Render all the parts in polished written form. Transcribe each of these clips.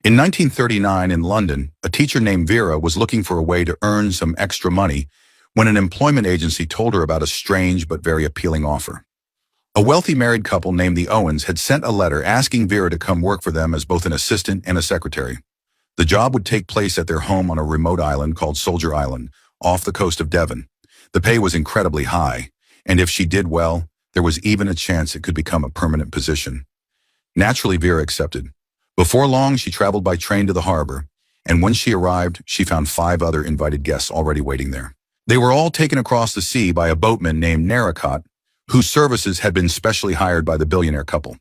In 1939 in London, a teacher named Vera was looking for a way to earn some extra money when an employment agency told her about a strange but very appealing offer. A wealthy married couple named the Owens had sent a letter asking Vera to come work for them as both an assistant and a secretary. The job would take place at their home on a remote island called Soldier Island, off the coast of Devon. The pay was incredibly high, and if she did well, there was even a chance it could become a permanent position. Naturally, Vera accepted. Before long, she traveled by train to the harbor, and when she arrived, she found 5 other invited guests already waiting there. They were all taken across the sea by a boatman named Narracott, whose services had been specially hired by the billionaire couple.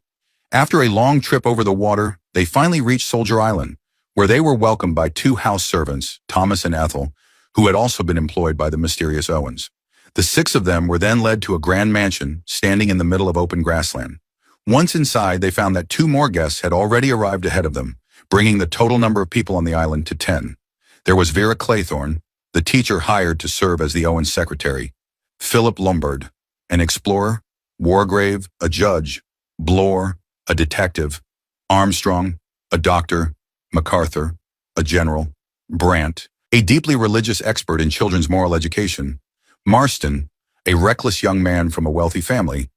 After a long trip over the water, they finally reached Soldier Island, where they were welcomed by 2 house servants, Thomas and Ethel, who had also been employed by the mysterious Owens. The 6 of them were then led to a grand mansion standing in the middle of open grassland. Once inside, they found that 2 more guests had already arrived ahead of them, bringing the total number of people on the island to 10. There was Vera Claythorne, the teacher hired to serve as the Owens secretary, Philip Lombard, an explorer, Wargrave, a judge, Bloor, a detective, Armstrong, a doctor, MacArthur, a general, Brant, a deeply religious expert in children's moral education, Marston, a reckless young man from a wealthy family,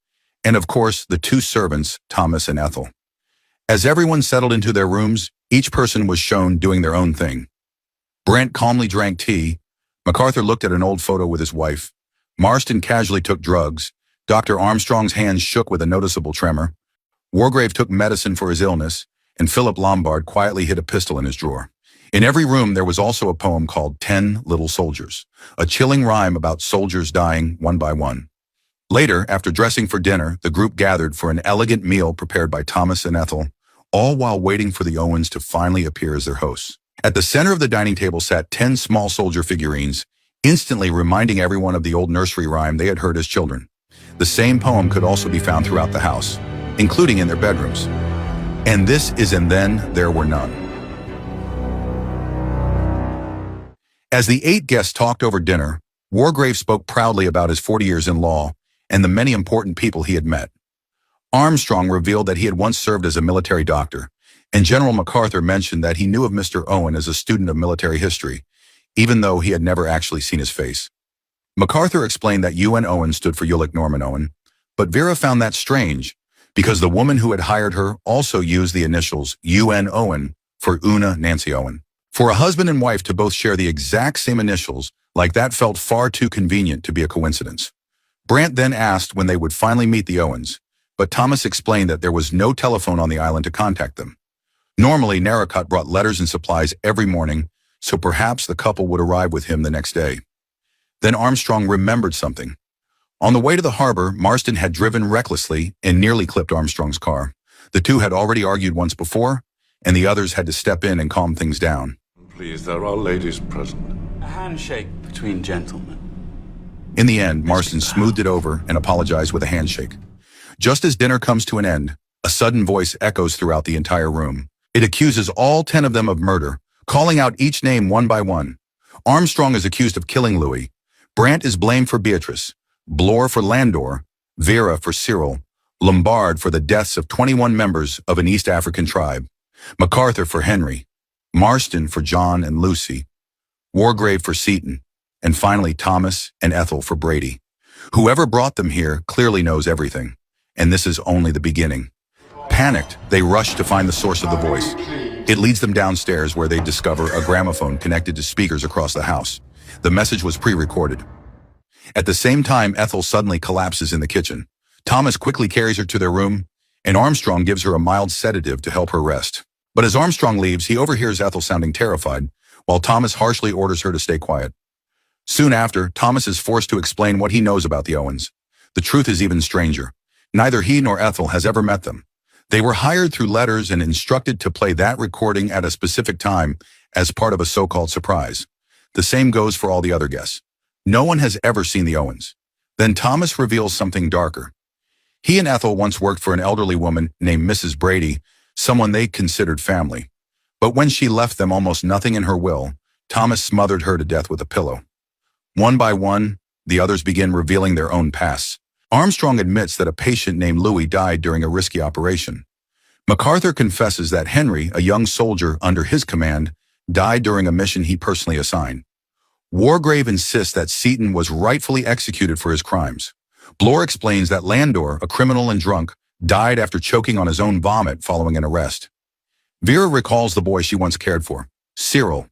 and of course, the 2 servants, Thomas and Ethel. As everyone settled into their rooms, each person was shown doing their own thing. Brant calmly drank tea, MacArthur looked at an old photo with his wife, Marston casually took drugs, Dr. Armstrong's hands shook with a noticeable tremor, Wargrave took medicine for his illness, and Philip Lombard quietly hid a pistol in his drawer. In every room there was also a poem called 10 Little Soldiers, a chilling rhyme about soldiers dying one by one. Later, after dressing for dinner, the group gathered for an elegant meal prepared by Thomas and Ethel, all while waiting for the Owens to finally appear as their hosts. At the center of the dining table sat 10 small soldier figurines, instantly reminding everyone of the old nursery rhyme they had heard as children. The same poem could also be found throughout the house, including in their bedrooms. And this is And Then There Were None. As the 8 guests talked over dinner, Wargrave spoke proudly about his 40 years in law and the many important people he had met. Armstrong revealed that he had once served as a military doctor, and General MacArthur mentioned that he knew of Mr. Owen as a student of military history, even though he had never actually seen his face. MacArthur explained that UN Owen stood for Ulick Norman Owen, but Vera found that strange, because the woman who had hired her also used the initials UN Owen for Una Nancy Owen. For a husband and wife to both share the exact same initials, like that felt far too convenient to be a coincidence. Brant then asked when they would finally meet the Owens, but Thomas explained that there was no telephone on the island to contact them. Normally, Narracott brought letters and supplies every morning, so perhaps the couple would arrive with him the next day. Then Armstrong remembered something. On the way to the harbor, Marston had driven recklessly and nearly clipped Armstrong's car. The 2 had already argued once before, and the others had to step in and calm things down. Please, there are ladies present. A handshake between gentlemen. In the end, Marston smoothed it over and apologized with a handshake. Just as dinner comes to an end, a sudden voice echoes throughout the entire room. It accuses all 10 of them of murder, calling out each name one by one. Armstrong is accused of killing Louis. Brant is blamed for Beatrice, Bloor for Landor, Vera for Cyril, Lombard for the deaths of 21 members of an East African tribe, MacArthur for Henry, Marston for John and Lucy, Wargrave for Seaton, and finally Thomas and Ethel for Brady. Whoever brought them here clearly knows everything, and this is only the beginning. Panicked, they rush to find the source of the voice. It leads them downstairs where they discover a gramophone connected to speakers across the house. The message was pre-recorded. At the same time, Ethel suddenly collapses in the kitchen. Thomas quickly carries her to their room, and Armstrong gives her a mild sedative to help her rest. But as Armstrong leaves, he overhears Ethel sounding terrified, while Thomas harshly orders her to stay quiet. Soon after, Thomas is forced to explain what he knows about the Owens. The truth is even stranger. Neither he nor Ethel has ever met them. They were hired through letters and instructed to play that recording at a specific time as part of a so-called surprise. The same goes for all the other guests. No one has ever seen the Owens. Then Thomas reveals something darker. He and Ethel once worked for an elderly woman named Mrs. Brady, someone they considered family. But when she left them almost nothing in her will, Thomas smothered her to death with a pillow. One by one, the others begin revealing their own pasts. Armstrong admits that a patient named Louis died during a risky operation. MacArthur confesses that Henry, a young soldier under his command, died during a mission he personally assigned. Wargrave insists that Seaton was rightfully executed for his crimes. Bloor explains that Landor, a criminal and drunk, died after choking on his own vomit following an arrest. Vera recalls the boy she once cared for, Cyril.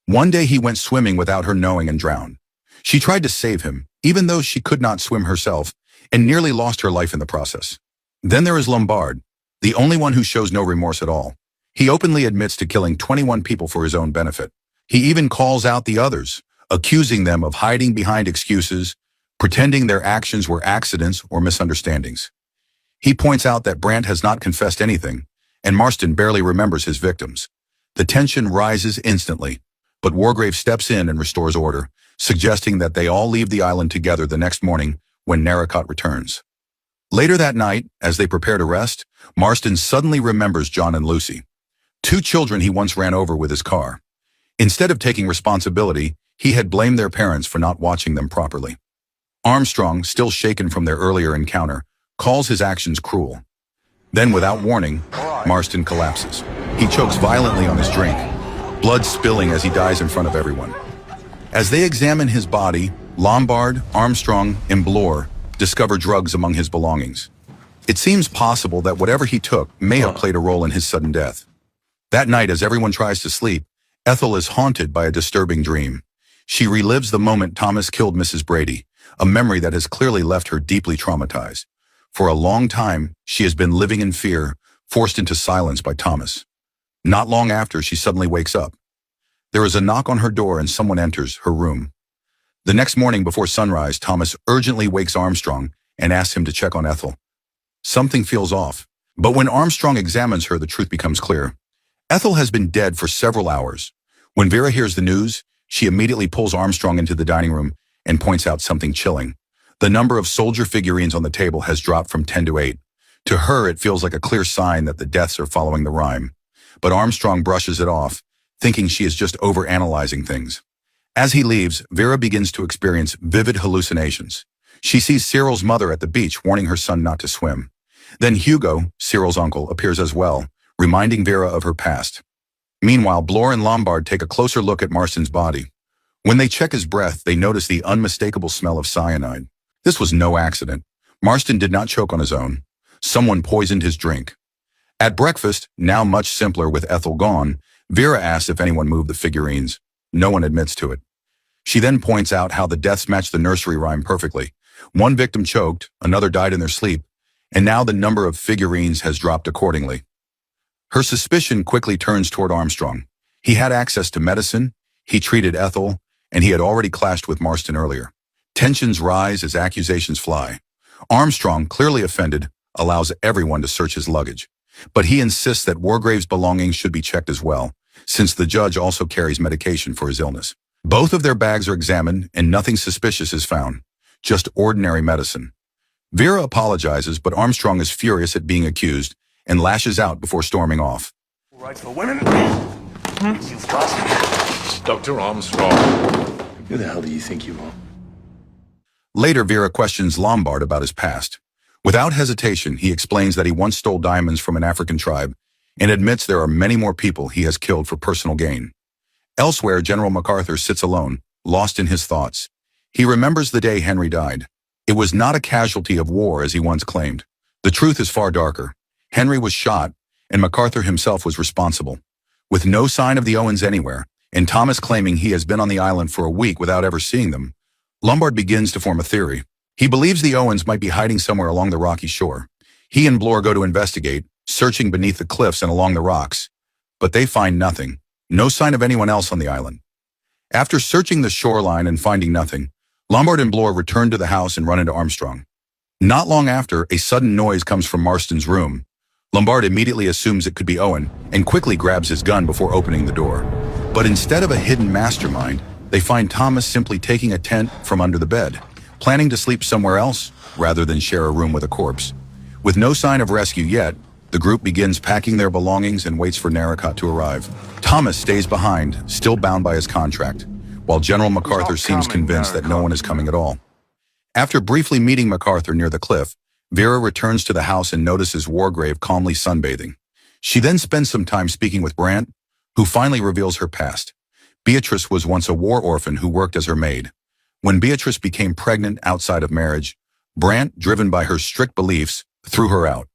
One day he went swimming without her knowing and drowned. She tried to save him, even though she could not swim herself, and nearly lost her life in the process. Then there is Lombard, the only one who shows no remorse at all. He openly admits to killing 21 people for his own benefit. He even calls out the others, accusing them of hiding behind excuses, pretending their actions were accidents or misunderstandings. He points out that Brandt has not confessed anything, and Marston barely remembers his victims. The tension rises instantly, but Wargrave steps in and restores order, suggesting that they all leave the island together the next morning when Narracott returns. Later that night, as they prepare to rest, Marston suddenly remembers John and Lucy, two children he once ran over with his car. Instead of taking responsibility, he had blamed their parents for not watching them properly. Armstrong, still shaken from their earlier encounter, calls his actions cruel. Then, without warning, Marston collapses. He chokes violently on his drink, blood spilling as he dies in front of everyone. As they examine his body, Lombard, Armstrong, and Bloor discover drugs among his belongings. It seems possible that whatever he took may have played a role in his sudden death. That night, as everyone tries to sleep, Ethel is haunted by a disturbing dream. She relives the moment Thomas killed Mrs. Brady, a memory that has clearly left her deeply traumatized. For a long time, she has been living in fear, forced into silence by Thomas. Not long after, she suddenly wakes up. There is a knock on her door and someone enters her room. The next morning before sunrise, Thomas urgently wakes Armstrong and asks him to check on Ethel. Something feels off, but when Armstrong examines her, the truth becomes clear. Ethel has been dead for several hours. When Vera hears the news, she immediately pulls Armstrong into the dining room and points out something chilling. The number of soldier figurines on the table has dropped from 10 to 8. To her, it feels like a clear sign that the deaths are following the rhyme. But Armstrong brushes it off, thinking she is just overanalyzing things. As he leaves, Vera begins to experience vivid hallucinations. She sees Cyril's mother at the beach warning her son not to swim. Then Hugo, Cyril's uncle, appears as well, reminding Vera of her past. Meanwhile, Bloor and Lombard take a closer look at Marston's body. When they check his breath, they notice the unmistakable smell of cyanide. This was no accident. Marston did not choke on his own. Someone poisoned his drink. At breakfast, now much simpler with Ethel gone, Vera asks if anyone moved the figurines. No one admits to it. She then points out how the deaths match the nursery rhyme perfectly. One victim choked, another died in their sleep, and now the number of figurines has dropped accordingly. Her suspicion quickly turns toward Armstrong. He had access to medicine, he treated Ethel, and he had already clashed with Marston earlier. Tensions rise as accusations fly. Armstrong, clearly offended, allows everyone to search his luggage. But he insists that Wargrave's belongings should be checked as well, since the judge also carries medication for his illness. Both of their bags are examined and nothing suspicious is found, just ordinary medicine. Vera apologizes, but Armstrong is furious at being accused and lashes out before storming off. Rights for women. Dr. Armstrong. Who the hell do you think you are? Later, Vera questions Lombard about his past. Without hesitation, he explains that he once stole diamonds from an African tribe and admits there are many more people he has killed for personal gain. Elsewhere, General MacArthur sits alone, lost in his thoughts. He remembers the day Henry died. It was not a casualty of war as he once claimed. The truth is far darker. Henry was shot, and MacArthur himself was responsible. With no sign of the Owens anywhere, and Thomas claiming he has been on the island for a week without ever seeing them, Lombard begins to form a theory. He believes the Owens might be hiding somewhere along the rocky shore. He and Bloor go to investigate, searching beneath the cliffs and along the rocks. But they find nothing, no sign of anyone else on the island. After searching the shoreline and finding nothing, Lombard and Bloor return to the house and run into Armstrong. Not long after, a sudden noise comes from Marston's room. Lombard immediately assumes it could be Owen and quickly grabs his gun before opening the door. But instead of a hidden mastermind, they find Thomas simply taking a tent from under the bed, planning to sleep somewhere else rather than share a room with a corpse. With no sign of rescue yet, the group begins packing their belongings and waits for Narracott to arrive. Thomas stays behind, still bound by his contract, while General MacArthur seems convinced that no one is coming at all. After briefly meeting MacArthur near the cliff, Vera returns to the house and notices Wargrave calmly sunbathing. She then spends some time speaking with Brandt, who finally reveals her past. Beatrice was once a war orphan who worked as her maid. When Beatrice became pregnant outside of marriage, Brandt, driven by her strict beliefs, threw her out.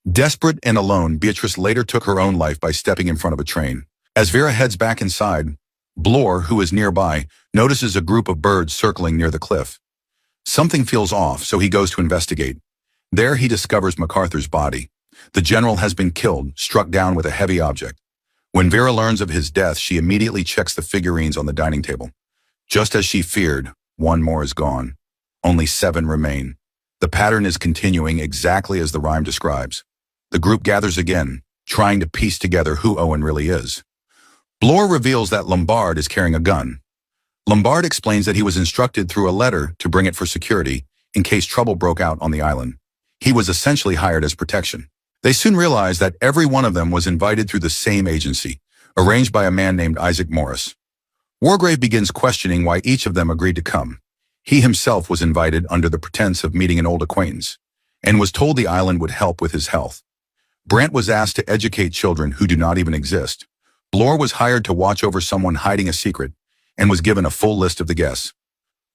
Desperate and alone, Beatrice later took her own life by stepping in front of a train. As Vera heads back inside, Bloor, who is nearby, notices a group of birds circling near the cliff. Something feels off, so he goes to investigate. There he discovers MacArthur's body. The general has been killed, struck down with a heavy object. When Vera learns of his death, she immediately checks the figurines on the dining table. Just as she feared, one more is gone. Only 7 remain. The pattern is continuing exactly as the rhyme describes. The group gathers again, trying to piece together who Owen really is. Bloor reveals that Lombard is carrying a gun. Lombard explains that he was instructed through a letter to bring it for security in case trouble broke out on the island. He was essentially hired as protection. They soon realized that every one of them was invited through the same agency, arranged by a man named Isaac Morris. Wargrave begins questioning why each of them agreed to come. He himself was invited under the pretense of meeting an old acquaintance, and was told the island would help with his health. Brandt was asked to educate children who do not even exist. Bloor was hired to watch over someone hiding a secret, and was given a full list of the guests.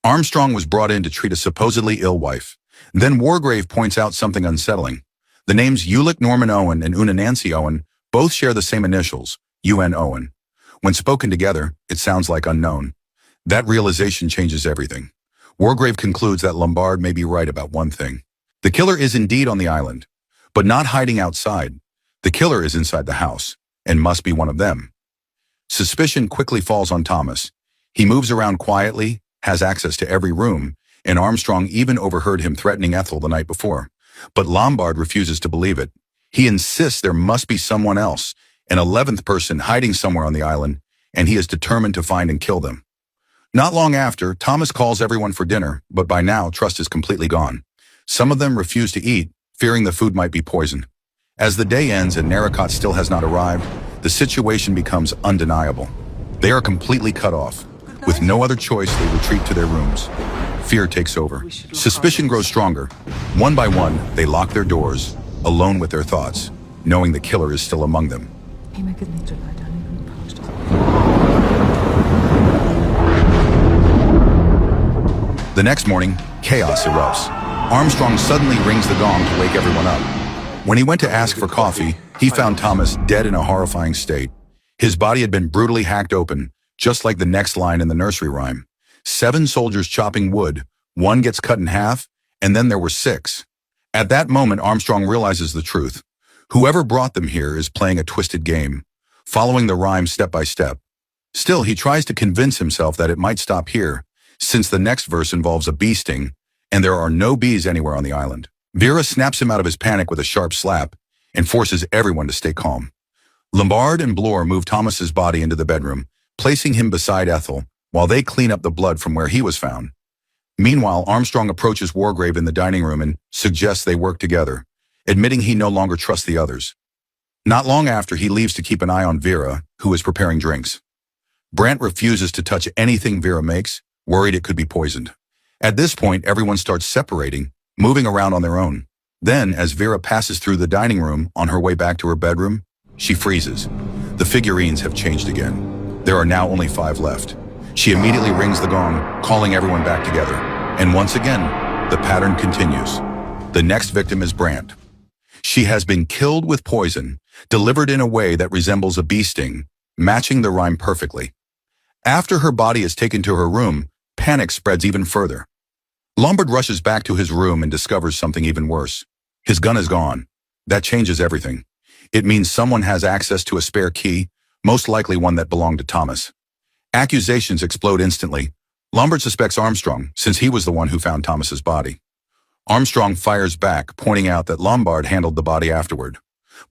Armstrong was brought in to treat a supposedly ill wife. Then Wargrave points out something unsettling. The names Ulick Norman Owen and Una Nancy Owen both share the same initials, UN Owen. When spoken together, it sounds like unknown. That realization changes everything. Wargrave concludes that Lombard may be right about one thing. The killer is indeed on the island, but not hiding outside. The killer is inside the house, and must be one of them. Suspicion quickly falls on Thomas. He moves around quietly, has access to every room, and Armstrong even overheard him threatening Ethel the night before. But Lombard refuses to believe it. He insists there must be someone else, an 11th person hiding somewhere on the island, and he is determined to find and kill them. Not long after, Thomas calls everyone for dinner, but by now, trust is completely gone. Some of them refuse to eat, fearing the food might be poisoned. As the day ends and Narracott still has not arrived, the situation becomes undeniable. They are completely cut off. With no other choice, they retreat to their rooms. Fear takes over. Suspicion grows stronger. One by one, they lock their doors, alone with their thoughts, knowing the killer is still among them. The next morning, chaos erupts. Armstrong suddenly rings the gong to wake everyone up. When he went to ask for coffee, he found Thomas dead in a horrifying state. His body had been brutally hacked open, just like the next line in the nursery rhyme. 7 soldiers chopping wood, 1 gets cut in half, and then there were 6. At that moment, Armstrong realizes the truth. Whoever brought them here is playing a twisted game, following the rhyme step by step. Still, he tries to convince himself that it might stop here, since the next verse involves a bee sting, and there are no bees anywhere on the island. Vera snaps him out of his panic with a sharp slap and forces everyone to stay calm. Lombard and Bloor move Thomas's body into the bedroom, placing him beside Ethel, while they clean up the blood from where he was found. Meanwhile, Armstrong approaches Wargrave in the dining room and suggests they work together, admitting he no longer trusts the others. Not long after, he leaves to keep an eye on Vera, who is preparing drinks. Brandt refuses to touch anything Vera makes, worried it could be poisoned. At this point, everyone starts separating, moving around on their own. Then, as Vera passes through the dining room on her way back to her bedroom, she freezes. The figurines have changed again. There are now only 5 left. She immediately rings the gong, calling everyone back together. And once again, the pattern continues. The next victim is Brandt. She has been killed with poison, delivered in a way that resembles a bee sting, matching the rhyme perfectly. After her body is taken to her room, panic spreads even further. Lombard rushes back to his room and discovers something even worse. His gun is gone. That changes everything. It means someone has access to a spare key, most likely one that belonged to Thomas. Accusations explode instantly. Lombard suspects Armstrong, since he was the one who found Thomas's body. Armstrong fires back, pointing out that Lombard handled the body afterward.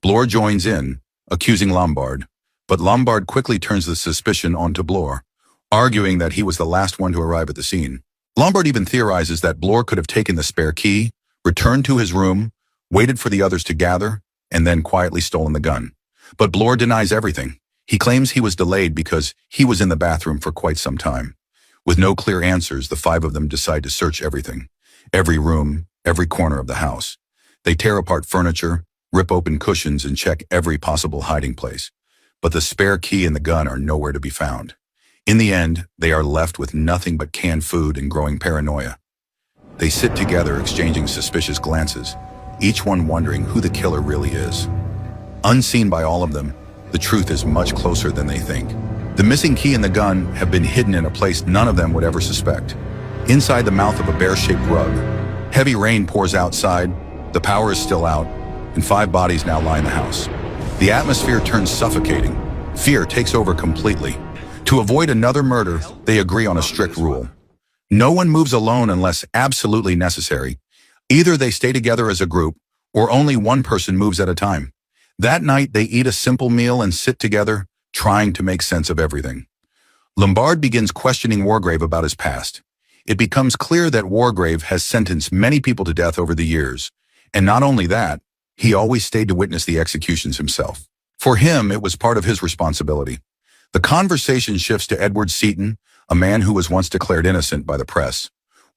Bloor joins in, accusing Lombard, but Lombard quickly turns the suspicion onto Bloor, arguing that he was the last one to arrive at the scene. Lombard even theorizes that Bloor could have taken the spare key, returned to his room, waited for the others to gather, and then quietly stolen the gun. But Bloor denies everything. He claims he was delayed because he was in the bathroom for quite some time. With no clear answers, the 5 of them decide to search everything. Every room, every corner of the house. They tear apart furniture, rip open cushions, and check every possible hiding place. But the spare key and the gun are nowhere to be found. In the end, they are left with nothing but canned food and growing paranoia. They sit together exchanging suspicious glances, each one wondering who the killer really is. Unseen by all of them, the truth is much closer than they think. The missing key and the gun have been hidden in a place none of them would ever suspect. Inside the mouth of a bear-shaped rug. Heavy rain pours outside, the power is still out, and 5 bodies now lie in the house. The atmosphere turns suffocating. Fear takes over completely. To avoid another murder, they agree on a strict rule. No one moves alone unless absolutely necessary. Either they stay together as a group, or only one person moves at a time. That night, they eat a simple meal and sit together, trying to make sense of everything. Lombard begins questioning Wargrave about his past. It becomes clear that Wargrave has sentenced many people to death over the years. And not only that, he always stayed to witness the executions himself. For him, it was part of his responsibility. The conversation shifts to Edward Seaton, a man who was once declared innocent by the press.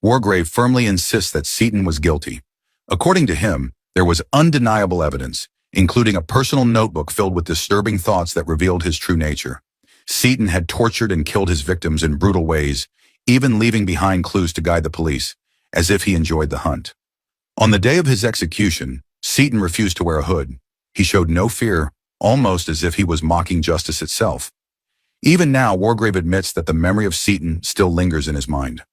Wargrave firmly insists that Seaton was guilty. According to him, there was undeniable evidence, including a personal notebook filled with disturbing thoughts that revealed his true nature. Seaton had tortured and killed his victims in brutal ways, even leaving behind clues to guide the police, as if he enjoyed the hunt. On the day of his execution, Seaton refused to wear a hood. He showed no fear, almost as if he was mocking justice itself. Even now, Wargrave admits that the memory of Seaton still lingers in his mind.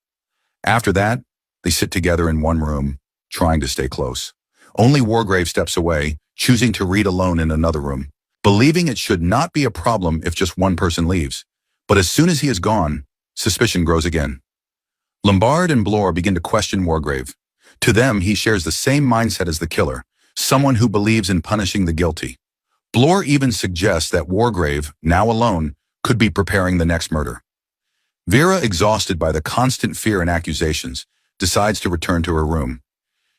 After that, they sit together in one room, trying to stay close. Only Wargrave steps away, choosing to read alone in another room, believing it should not be a problem if just one person leaves. But as soon as he is gone, suspicion grows again. Lombard and Bloor begin to question Wargrave. To them, he shares the same mindset as the killer, someone who believes in punishing the guilty. Bloor even suggests that Wargrave, now alone, could be preparing the next murder. Vera, exhausted by the constant fear and accusations, decides to return to her room.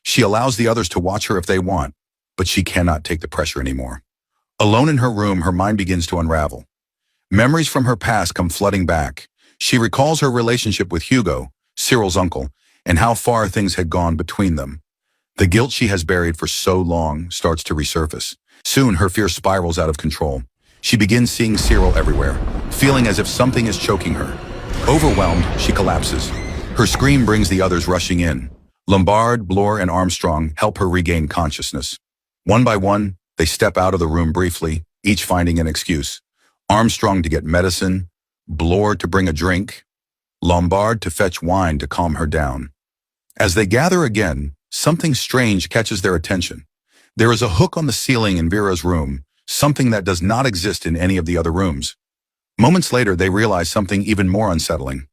She allows the others to watch her if they want, but she cannot take the pressure anymore. Alone in her room, her mind begins to unravel. Memories from her past come flooding back. She recalls her relationship with Hugo, Cyril's uncle, and how far things had gone between them. The guilt she has buried for so long starts to resurface. Soon, her fear spirals out of control. She begins seeing Cyril everywhere, feeling as if something is choking her. Overwhelmed, she collapses. Her scream brings the others rushing in. Lombard, Bloor, and Armstrong help her regain consciousness. One by one, they step out of the room briefly, each finding an excuse. Armstrong to get medicine, Bloor to bring a drink, Lombard to fetch wine to calm her down. As they gather again, something strange catches their attention. There is a hook on the ceiling in Vera's room, something that does not exist in any of the other rooms. Moments later, they realize something even more unsettling.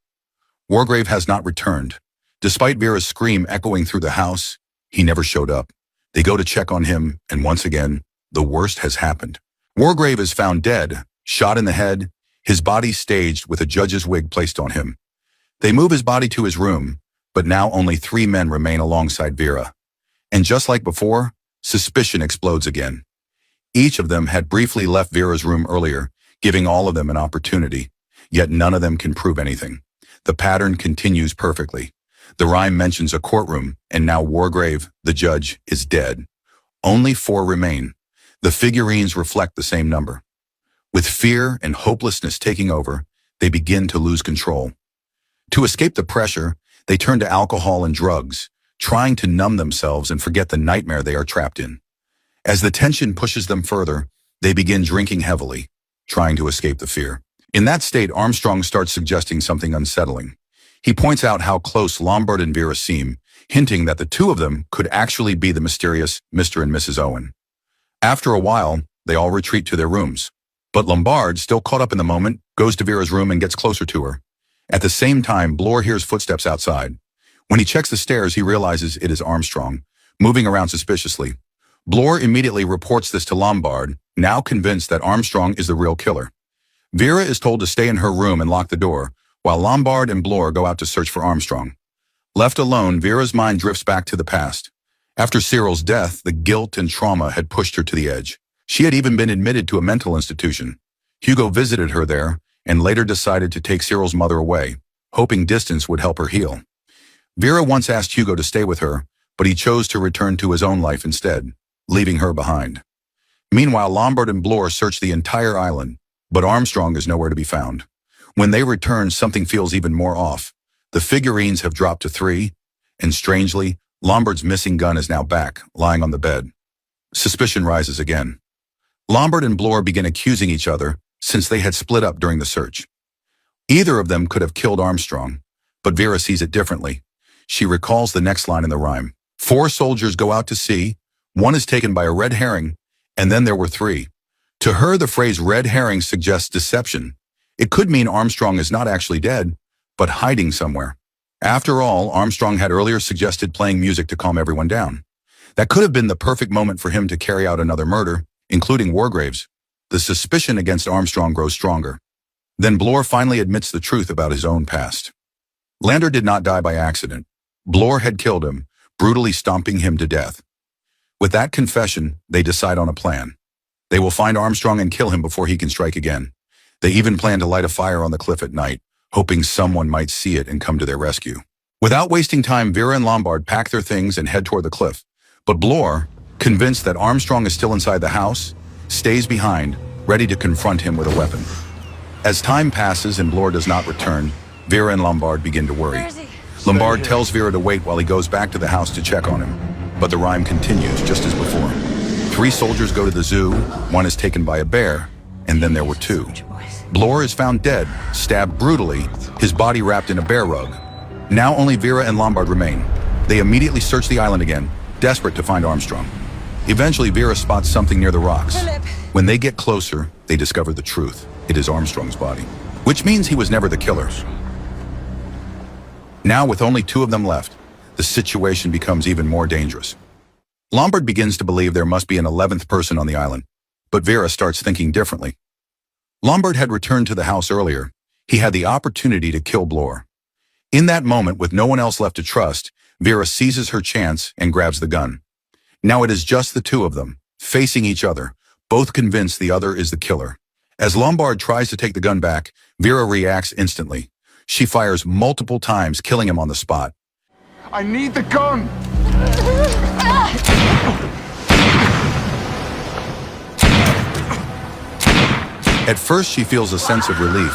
Wargrave has not returned. Despite Vera's scream echoing through the house, he never showed up. They go to check on him, and once again, the worst has happened. Wargrave is found dead, shot in the head, his body staged with a judge's wig placed on him. They move his body to his room, but now only 3 men remain alongside Vera. And just like before, suspicion explodes again. Each of them had briefly left Vera's room earlier, giving all of them an opportunity, yet none of them can prove anything. The pattern continues perfectly. The rhyme mentions a courtroom, and now Wargrave, the judge, is dead. Only 4 remain. The figurines reflect the same number. With fear and hopelessness taking over, they begin to lose control. To escape the pressure, they turn to alcohol and drugs, trying to numb themselves and forget the nightmare they are trapped in. As the tension pushes them further, they begin drinking heavily, trying to escape the fear. In that state, Armstrong starts suggesting something unsettling. He points out how close Lombard and Vera seem, hinting that the 2 of them could actually be the mysterious Mr. and Mrs. Owen. After a while, they all retreat to their rooms. But Lombard, still caught up in the moment, goes to Vera's room and gets closer to her. At the same time, Bloor hears footsteps outside. When he checks the stairs, he realizes it is Armstrong, moving around suspiciously. Bloor immediately reports this to Lombard, now convinced that Armstrong is the real killer. Vera is told to stay in her room and lock the door, while Lombard and Bloor go out to search for Armstrong. Left alone, Vera's mind drifts back to the past. After Cyril's death, the guilt and trauma had pushed her to the edge. She had even been admitted to a mental institution. Hugo visited her there and later decided to take Cyril's mother away, hoping distance would help her heal. Vera once asked Hugo to stay with her, but he chose to return to his own life instead, leaving her behind. Meanwhile, Lombard and Bloor search the entire island, but Armstrong is nowhere to be found. When they return, something feels even more off. The figurines have dropped to 3, and strangely, Lombard's missing gun is now back, lying on the bed. Suspicion rises again. Lombard and Bloor begin accusing each other since they had split up during the search. Either of them could have killed Armstrong, but Vera sees it differently. She recalls the next line in the rhyme. 4 soldiers go out to sea, 1 is taken by a red herring, and then there were 3. To her, the phrase red herring suggests deception. It could mean Armstrong is not actually dead, but hiding somewhere. After all, Armstrong had earlier suggested playing music to calm everyone down. That could have been the perfect moment for him to carry out another murder, including Wargrave's. The suspicion against Armstrong grows stronger. Then Bloor finally admits the truth about his own past. Lander did not die by accident. Bloor had killed him, brutally stomping him to death. With that confession, they decide on a plan. They will find Armstrong and kill him before he can strike again. They even plan to light a fire on the cliff at night, hoping someone might see it and come to their rescue. Without wasting time, Vera and Lombard pack their things and head toward the cliff. But Bloor, convinced that Armstrong is still inside the house, stays behind, ready to confront him with a weapon. As time passes and Bloor does not return, Vera and Lombard begin to worry. Lombard tells Vera to wait while he goes back to the house to check on him. But the rhyme continues just as before. 3 soldiers go to the zoo, 1 is taken by a bear, and then there were 2. Bloor is found dead, stabbed brutally, his body wrapped in a bear rug. Now only Vera and Lombard remain. They immediately search the island again, desperate to find Armstrong. Eventually, Vera spots something near the rocks. When they get closer, they discover the truth. It is Armstrong's body, which means he was never the killer. Now, with only 2 of them left, the situation becomes even more dangerous. Lombard begins to believe there must be an 11th person on the island, but Vera starts thinking differently. Lombard had returned to the house earlier. He had the opportunity to kill Bloor. In that moment, with no one else left to trust, Vera seizes her chance and grabs the gun. Now it is just the 2 of them, facing each other, both convinced the other is the killer. As Lombard tries to take the gun back, Vera reacts instantly. She fires multiple times, killing him on the spot. I need the gun! At first, she feels a sense of relief.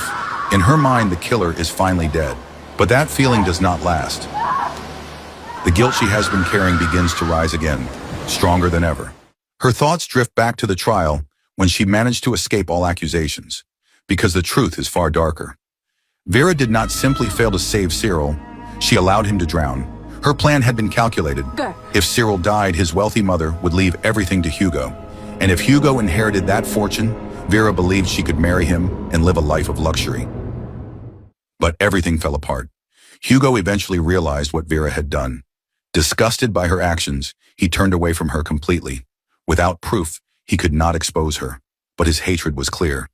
In her mind, the killer is finally dead. But that feeling does not last. The guilt she has been carrying begins to rise again, stronger than ever. Her thoughts drift back to the trial when she managed to escape all accusations, because the truth is far darker. Vera did not simply fail to save Cyril, she allowed him to drown. Her plan had been calculated. If Cyril died, his wealthy mother would leave everything to Hugo. And if Hugo inherited that fortune, Vera believed she could marry him and live a life of luxury. But everything fell apart. Hugo eventually realized what Vera had done. Disgusted by her actions, he turned away from her completely. Without proof, he could not expose her, but his hatred was clear.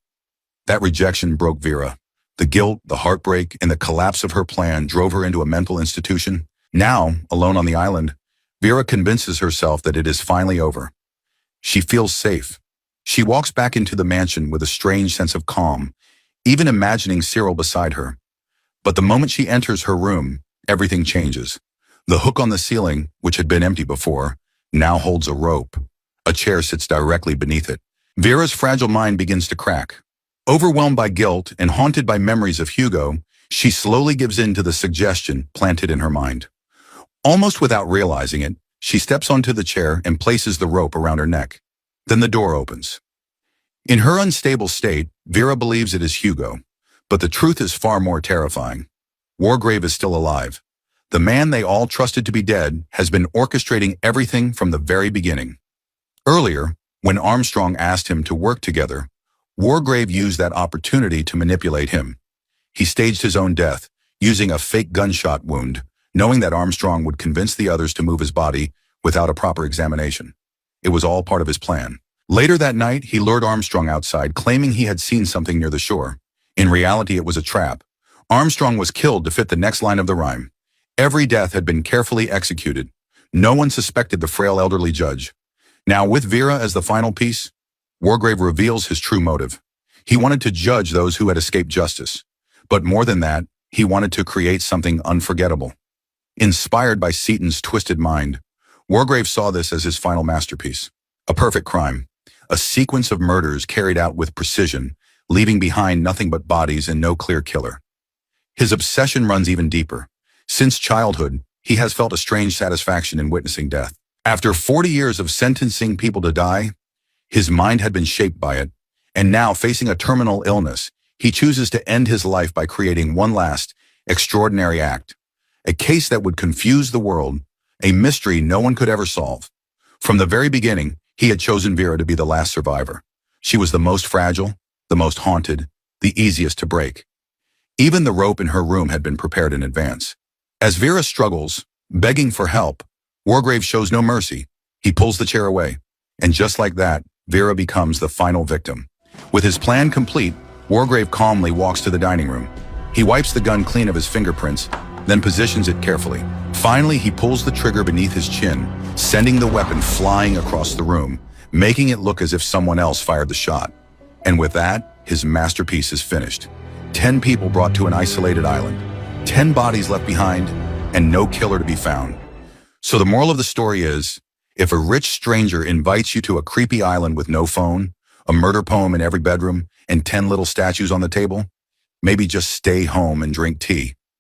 That rejection broke Vera. The guilt, the heartbreak, and the collapse of her plan drove her into a mental institution. Now, alone on the island, Vera convinces herself that it is finally over. She feels safe. She walks back into the mansion with a strange sense of calm, even imagining Cyril beside her. But the moment she enters her room, everything changes. The hook on the ceiling, which had been empty before, now holds a rope. A chair sits directly beneath it. Vera's fragile mind begins to crack. Overwhelmed by guilt and haunted by memories of Hugo, she slowly gives in to the suggestion planted in her mind. Almost without realizing it, she steps onto the chair and places the rope around her neck. Then the door opens. In her unstable state, Vera believes it is Hugo, but the truth is far more terrifying. Wargrave is still alive. The man they all trusted to be dead has been orchestrating everything from the very beginning. Earlier, when Armstrong asked him to work together, Wargrave used that opportunity to manipulate him. He staged his own death, using a fake gunshot wound, knowing that Armstrong would convince the others to move his body without a proper examination. It was all part of his plan. Later that night, he lured Armstrong outside, claiming he had seen something near the shore. In reality, it was a trap. Armstrong was killed to fit the next line of the rhyme. Every death had been carefully executed. No one suspected the frail elderly judge. Now, with Vera as the final piece, Wargrave reveals his true motive. He wanted to judge those who had escaped justice. But more than that, he wanted to create something unforgettable. Inspired by Seaton's twisted mind, Wargrave saw this as his final masterpiece. A perfect crime. a sequence of murders carried out with precision, leaving behind nothing but bodies and no clear killer. His obsession runs even deeper. Since childhood, he has felt a strange satisfaction in witnessing death. After 40 years of sentencing people to die, his mind had been shaped by it, and now facing a terminal illness, he chooses to end his life by creating one last, extraordinary act. A case that would confuse the world, a mystery no one could ever solve. From the very beginning, he had chosen Vera to be the last survivor. She was the most fragile, the most haunted, the easiest to break. Even the rope in her room had been prepared in advance. As Vera struggles, begging for help, Wargrave shows no mercy. He pulls the chair away. And just like that, Vera becomes the final victim. With his plan complete, Wargrave calmly walks to the dining room. He wipes the gun clean of his fingerprints, then positions it carefully. Finally, he pulls the trigger beneath his chin, sending the weapon flying across the room, making it look as if someone else fired the shot. And with that, his masterpiece is finished. 10 people brought to an isolated island, 10 bodies left behind, and no killer to be found. So the moral of the story is, if a rich stranger invites you to a creepy island with no phone, a murder poem in every bedroom, and 10 little statues on the table, maybe just stay home and drink tea.